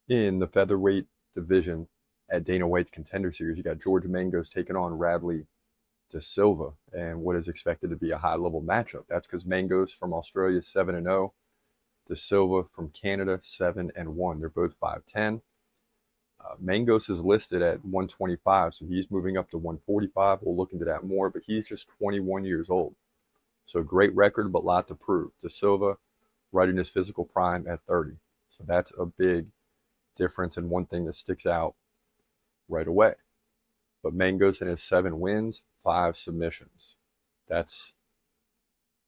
In the featherweight division at Dana White's Contender Series, you got George Mangos taking on Radley da Silva, and what is expected to be a high-level matchup. That's because Mangos from Australia is 7-0, da Silva from Canada 7-1. They're both 5'10". Mangos is listed at 125, so he's moving up to 145. We'll look into that more, but he's just 21 years old. So great record, but a lot to prove. Da Silva right in his physical prime at 30. So that's a big difference and one thing that sticks out right away. But Mangos has 7 wins, 5 submissions. That's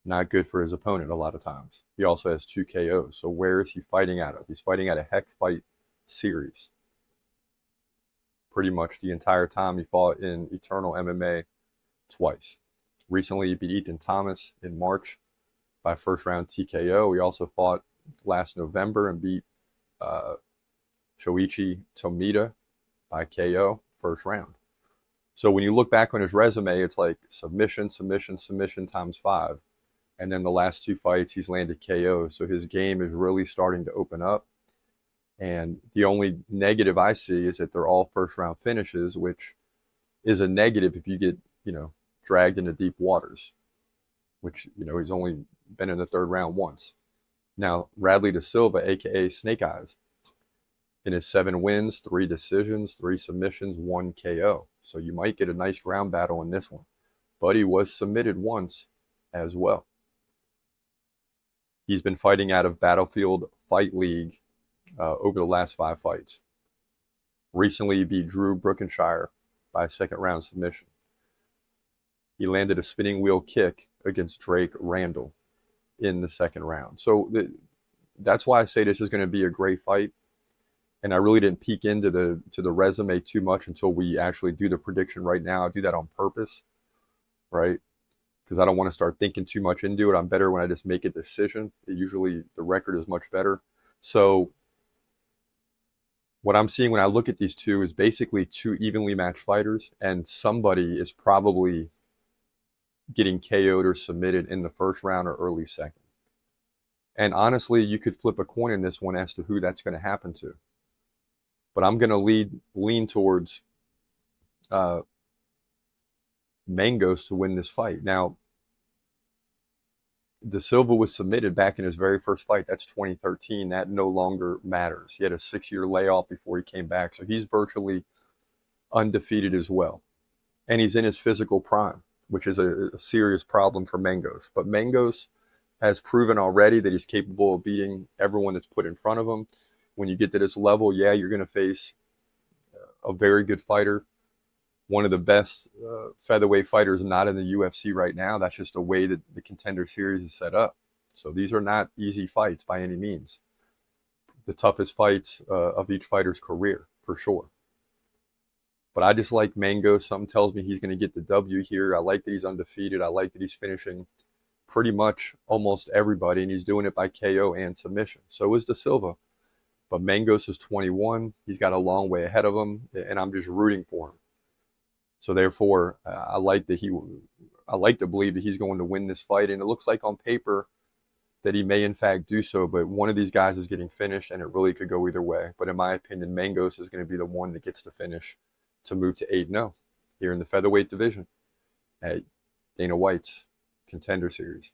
not good for his opponent a lot of times. He also has 2 KOs. So where is he fighting out of? He's fighting out of Hex Fight Series. Pretty much the entire time he fought in Eternal MMA twice. Recently, he beat Ethan Thomas in March by first round TKO. He also fought last November and beat Shoichi Tomita by KO first round. So when you look back on his resume, it's like submission, submission, submission times 5. And then the last 2 fights, he's landed KO. So his game is really starting to open up. And the only negative I see is that they're all first round finishes, which is a negative if you get, dragged into deep waters, which, he's only been in the 3rd round once. Now, Radley da Silva, aka Snake Eyes, in his 7 wins, 3 decisions, 3 submissions, 1 KO. So you might get a nice ground battle in this one. But he was submitted once as well. He's been fighting out of Battlefield Fight League over the last 5 fights. Recently, he beat Drew Brookenshire by a 2nd round submission. He landed a spinning wheel kick against Drake Randall in the 2nd round. So that's why I say this is going to be a great fight. And I really didn't peek into the resume too much until we actually do the prediction right now. I do that on purpose, right? Because I don't want to start thinking too much into it. I'm better when I just make a decision. Usually the record is much better. So what I'm seeing when I look at these two is basically 2 evenly matched fighters, and somebody is probably getting KO'd or submitted in the 1st round or early 2nd. And honestly, you could flip a coin in this one as to who that's going to happen to. But I'm going to lean towards Mangos to win this fight. Now, Da Silva was submitted back in his very first fight. That's 2013. That no longer matters. He had a 6-year layoff before he came back. So he's virtually undefeated as well. And he's in his physical prime, which is a serious problem for Mangos. But Mangos has proven already that he's capable of beating everyone that's put in front of him. When you get to this level, yeah, you're going to face a very good fighter, one of the best featherweight fighters not in the UFC right now. That's just the way that the Contender Series is set up. So these are not easy fights by any means. The toughest fights of each fighter's career, for sure. But I just like Mango. Something tells me he's going to get the W here. I like that he's undefeated. I like that he's finishing pretty much almost everybody, and he's doing it by KO and submission. So is Da Silva. But Mangos is 21. He's got a long way ahead of him, and I'm just rooting for him. So therefore, I like to believe that he's going to win this fight, and it looks like on paper that he may in fact do so. But one of these guys is getting finished, and it really could go either way. But in my opinion, Mangos is going to be the one that gets the finish to move to 8-0 here in the featherweight division at Dana White's Contender Series.